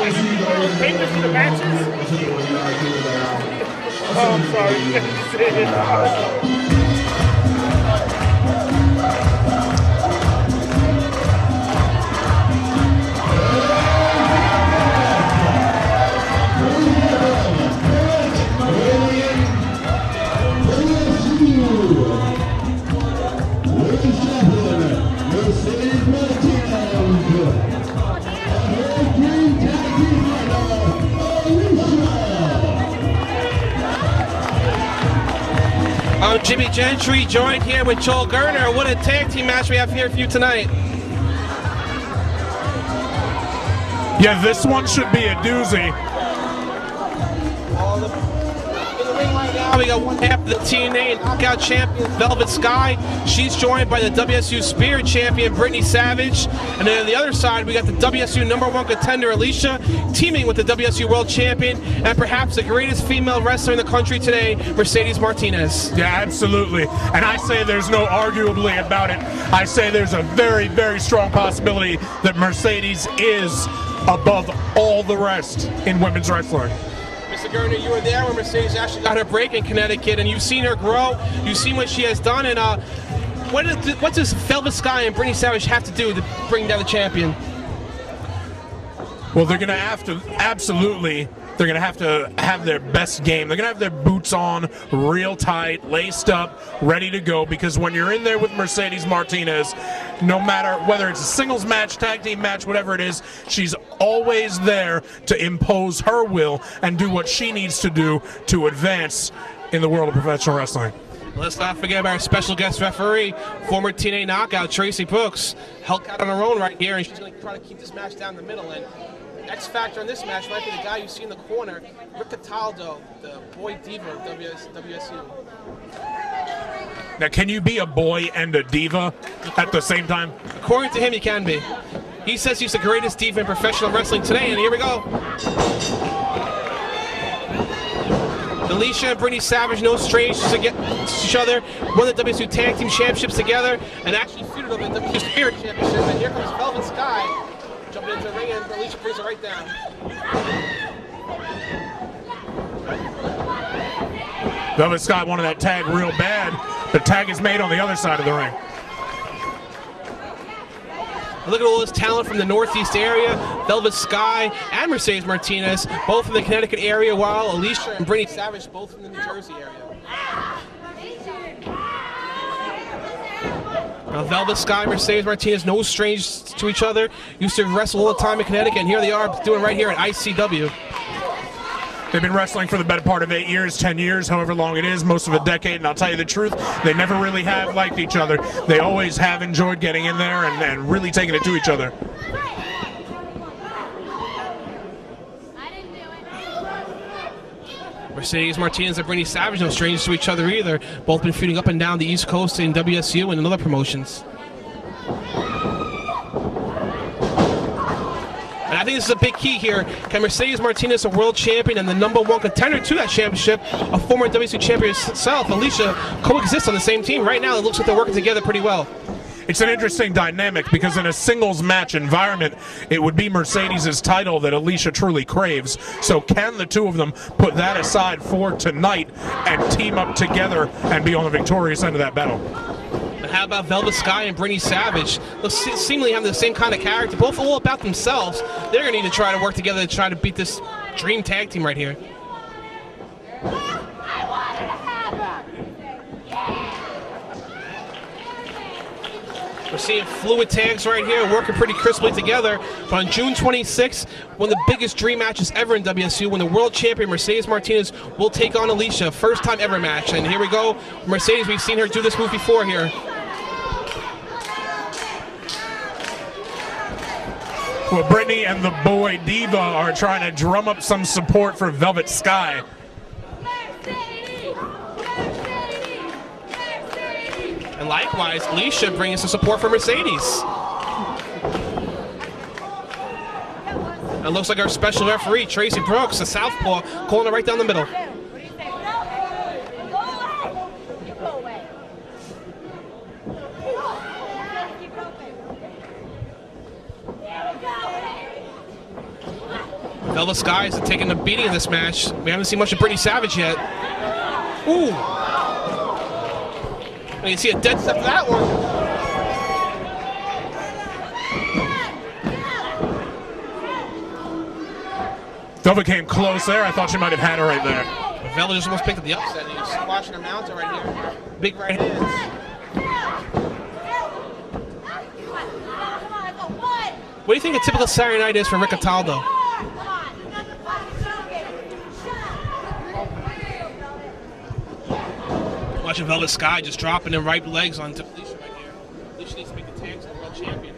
Papers for the matches? Oh, I'm sorry. I'm Jimmy Gentry, joined here with Joel Gerner. What a tag team match we have here for you tonight. Yeah, this one should be a doozy. In the ring right now, we got one half of the TNA Knockout champion, Velvet Sky. She's joined by the WSU Spirit champion, Brittney Savage. And then on the other side, we got the WSU #1 contender, Alicia, teaming with the WSU World Champion and perhaps the greatest female wrestler in the country today, Mercedes Martinez. Yeah, absolutely. And I say there's no arguably about it. I say there's a very, very strong possibility that Mercedes is above all the rest in women's wrestling. Mr. Gerner, you were there when Mercedes actually got her break in Connecticut, and you've seen her grow. You've seen what she has done, and what does Velvet Sky and Brittney Savage have to do to bring down the champion? Well, they're going to have to, absolutely, they're going to have their best game. They're going to have their boots on, real tight, laced up, ready to go, because when you're in there with Mercedes Martinez, no matter whether it's a singles match, tag team match, whatever it is, she's always there to impose her will and do what she needs to do to advance in the world of professional wrestling. Let's not forget about our special guest referee, former TNA Knockout, Tracy Brooks, held out on her own right here, and she's going to try to keep this match down the middle. And X factor in this match might be the guy you see in the corner, Rick Cataldo, the boy diva of WSU. Now, can you be a boy and a diva at the same time? According to him, he can be. He says he's the greatest diva in professional wrestling today, and here we go. Alicia and Brittney Savage, no strangers to each other, won the WSU Tag Team Championships together, and actually feuded over the WSU Spirit Championship. And here comes Velvet Sky, jumping into the ring, and Alicia brings it right down. Velvet Sky wanted that tag real bad. The tag is made on the other side of the ring. Look at all this talent from the Northeast area. Velvet Sky and Mercedes Martinez, both from the Connecticut area, while Alicia and Brittney Savage, both from the New Jersey area. Now, Velvet Sky and Mercedes Martinez, no strangers to each other, used to wrestle all the time in Connecticut, and here they are doing right here at ICW. They've been wrestling for the better part of 8 years, 10 years, however long it is, most of a decade, and I'll tell you the truth, they never really have liked each other. They always have enjoyed getting in there and really taking it to each other. Mercedes Martinez and Brittney Savage, no strangers to each other either. Both been feuding up and down the East Coast in WSU and in other promotions. And I think this is a big key here. Can Mercedes Martinez, a world champion and the #1 contender to that championship, a former WSU champion herself, Alicia, coexist on the same team? Right now, it looks like they're working together pretty well. It's an interesting dynamic because in a singles match environment, it would be Mercedes' title that Alicia truly craves. So can the two of them put that aside for tonight and team up together and be on the victorious end of that battle? But how about Velvet Sky and Brittney Savage? They seemingly have the same kind of character, both all about themselves. They're going to need to try to work together to try to beat this dream tag team right here. We're seeing fluid tags right here, working pretty crisply together. But on June 26th, one of the biggest dream matches ever in WSU, when the world champion Mercedes Martinez will take on Alicia, first time ever match. And here we go, Mercedes, we've seen her do this move before here. Well, Brittney and the boy Diva are trying to drum up some support for Velvet Sky. And likewise, Alicia bringing some support for Mercedes. It looks like our special referee, Tracy Brooks, the southpaw, calling it right down the middle. Velvet Sky is taking the beating in this match. We haven't seen much of Brittney Savage yet. Ooh! You can see a dead step to that one. Velvet came close there. I thought she might have had her right there. Velvet just almost picked up the upset. And he's watching her mount right here. Big right hands. What do you think a typical Saturday night is for Rick Cataldo? Watching Velvet Sky just dropping them right legs on Alicia right here. Alicia needs to make the tag to the world champion.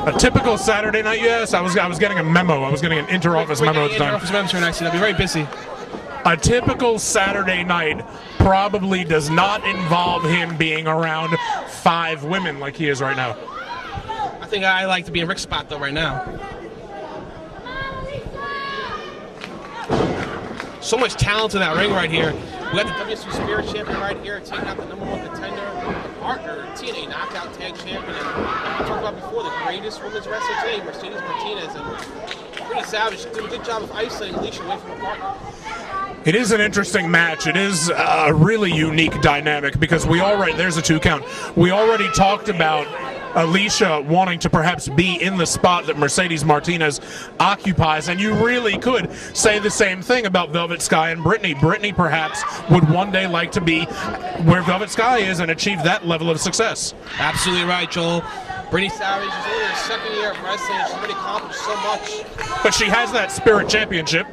A typical Saturday night, yes. I was getting a memo. I was getting an inter-office memo at the time. Inter-office memo tonight, so they'll be very busy. A typical Saturday night probably does not involve him being around 5 women like he is right now. I think I like to be in Rick's spot though right now. So much talent in that ring right here. We got the WSU Spirit champion right here taking out the #1 contender, partner, TNA Knockout Tag Champion. And we talked about before, the greatest women's wrestler today, Mercedes Martinez. And Brittney Savage did a good job of isolating Alicia away from her partner. It is an interesting match. It is a really unique dynamic because there's a 2 count. We already talked about Alicia wanting to perhaps be in the spot that Mercedes Martinez occupies, and you really could say the same thing about Velvet Sky and Brittney. Brittney perhaps would one day like to be where Velvet Sky is and achieve that level of success. Absolutely right, Joel. Brittney Savage is only in her 2nd year of wrestling, and she's already accomplished so much. But she has that Spirit Championship,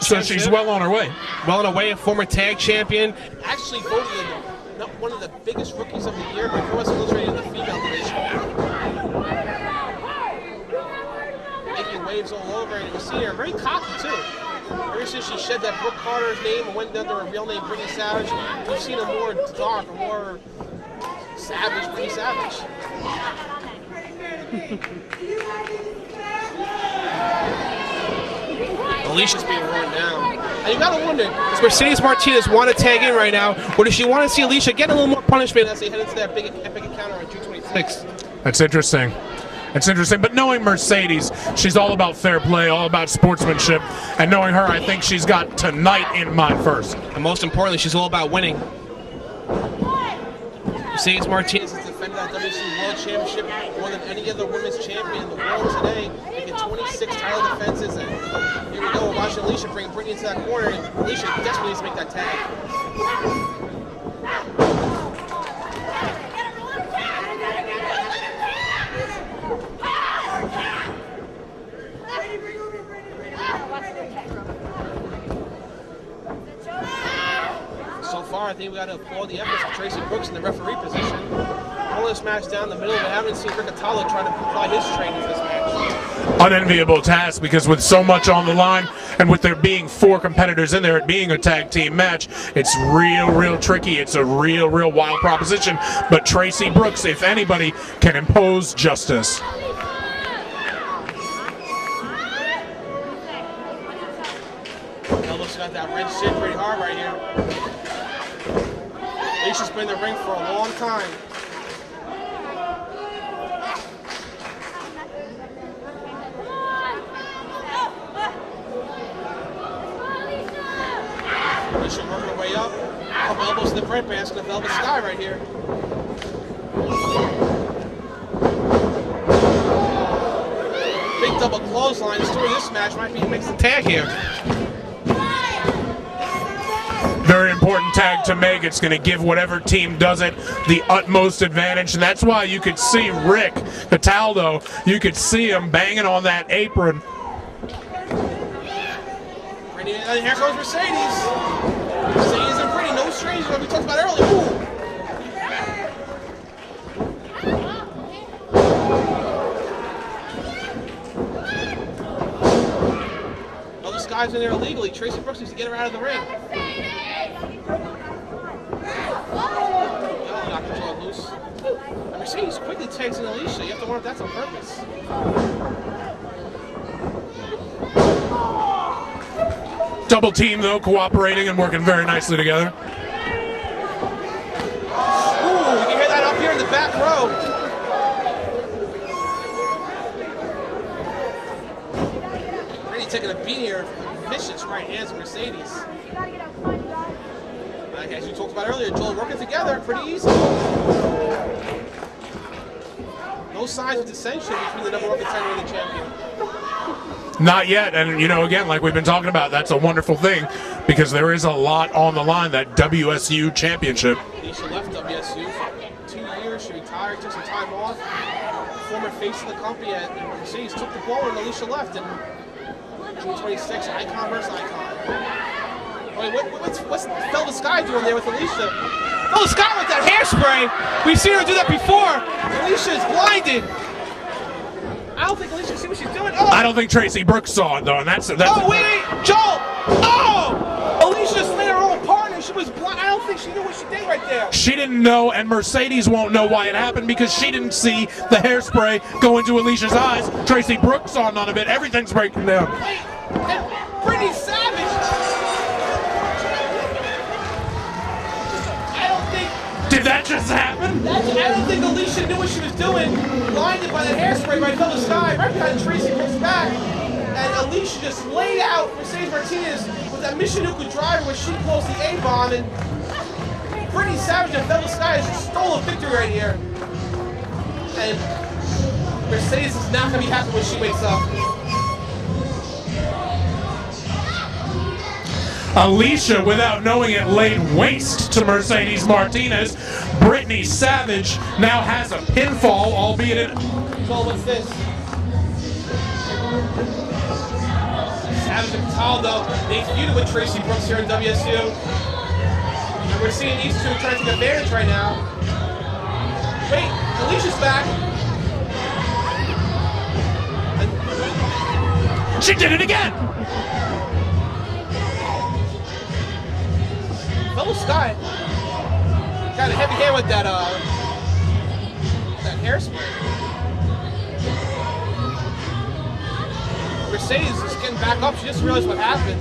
so she's well on her way. Well on her way, a former tag champion. Actually voted one of the biggest rookies of the year by Pro Wrestling Illustrated in the female division. Making waves all over, and we're seeing her very cocky too. Ever since she shed that Brooke Carter's name and went under her real name, Brittney Savage, we've seen a more dark, a more savage Brittney Savage. Alicia's being worn down. And you gotta wonder, does Mercedes Martinez want to tag in right now, or does she want to see Alicia get a little more punishment as they head into that big epic encounter on June 26th? That's interesting. It's interesting, but knowing Mercedes, she's all about fair play, all about sportsmanship, and knowing her, I think she's got tonight in mind first. And most importantly, she's all about winning. Mercedes Martinez has defended that WC World Championship more than any other women's champion in the world today, making 26 title defenses. And here we go, we're watching Alicia bring Brittney into that corner, and Alicia desperately needs to make that tag. So far, I think we got to applaud the efforts of Tracy Brooks in the referee position. Pulling this match down the middle, but haven't seen Rick Atala trying to apply his training to this match. Unenviable task, because with so much on the line and with there being 4 competitors in there, it being a tag team match, it's real tricky. It's a real wild proposition. But Tracy Brooks, if anybody, can impose justice. Elbo's got that red shit pretty hard right here. Alicia's been in the ring for a long time. Alicia working her way up. Couple elbows to the front basket of Velvet Sky right here. Big double clothesline. The story of this match might be who makes the tag here. Very important tag to make. It's going to give whatever team does it the utmost advantage, and that's why you could see Rick Cataldo, you could see him banging on that apron. And here goes Mercedes. Mercedes and Brittney, no stranger, like we talked about earlier. Ooh. Well, this guy's in there illegally. Tracy Brooks needs to get her out of the ring. Knocked her jaw loose. And Mercedes quickly tags in Alicia. You have to wonder if that's on purpose. Double team, though, cooperating and working very nicely together. Ooh, you can hear that up here in the back row. Brittney taking a beat here. Vicious right hands of Mercedes. Like as you talked about earlier, Joel, working together, pretty easy. No signs of dissension between the number 1 contender and the champion. Not yet, and you know, again, like we've been talking about, that's a wonderful thing because there is a lot on the line. That WSU championship. Alicia left WSU for 2 years. She retired, took some time off. Former face of the company at Mercedes took the ball and Alicia left. And June 26, icon versus icon. Wait, what's Velvet Sky doing there with Alicia? Velvet Sky with that hairspray. We've seen her do that before. Alicia is blinded. I don't think Alicia see what she's doing. Oh. I don't think Tracy Brooks saw it though, and that's. Oh wait, Joel! Oh! Alicia slayed her own partner. She was blind. I don't think she knew what she did right there. She didn't know, and Mercedes won't know why it happened because she didn't see the hairspray go into Alicia's eyes. Tracy Brooks saw none of it. Everything's breaking down. Wait, and Brittney Savage. I don't think. Did that just happen? I don't think Alicia knew what she was doing. Blinded by the hairspray by Velvet Sky, right behind Tracy Brooks' back. And Alicia just laid out Mercedes Martinez with that Michinuka driver where she closed the A-bomb. And Brittney Savage and Velvet Sky has just stole a victory right here. And Mercedes is not going to be happy when she wakes up. Alicia, without knowing it, laid waste to Mercedes Martinez. Brittney Savage now has a pinfall, albeit in. So what's this? Savage and Cataldo, they feuded with Tracy Brooks here in WSU. And we're seeing these two trying to take advantage right now. Wait, Alicia's back. She did it again! Velvet Sky got a heavy hand with that hairspray. Mercedes is getting back up. She just realized what happened.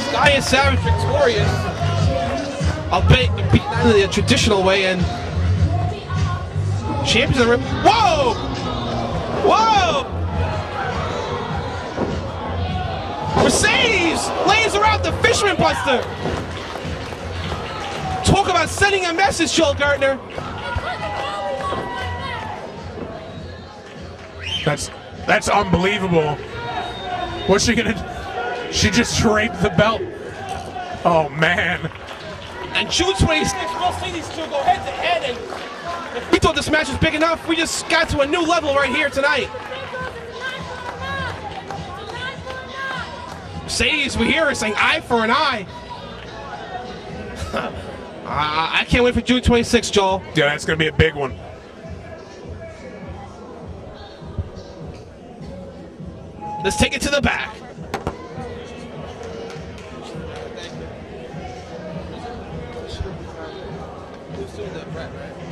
Sky and Savage victorious. I'll beat that in the traditional way and champions of the ring. Whoa! Whoa! Mercedes lays around the Fisherman Buster. Talk about sending a message, Joel Gartner. That's unbelievable. What's she gonna? She just draped the belt. Oh man. And June 26th, we'll see these two go head to head. And if we thought this match was big enough, we just got to a new level right here tonight. Mercedes, we hear her saying eye for an eye. I can't wait for June 26th, Joel. Yeah, that's going to be a big one. Let's take it to the back. Thank you.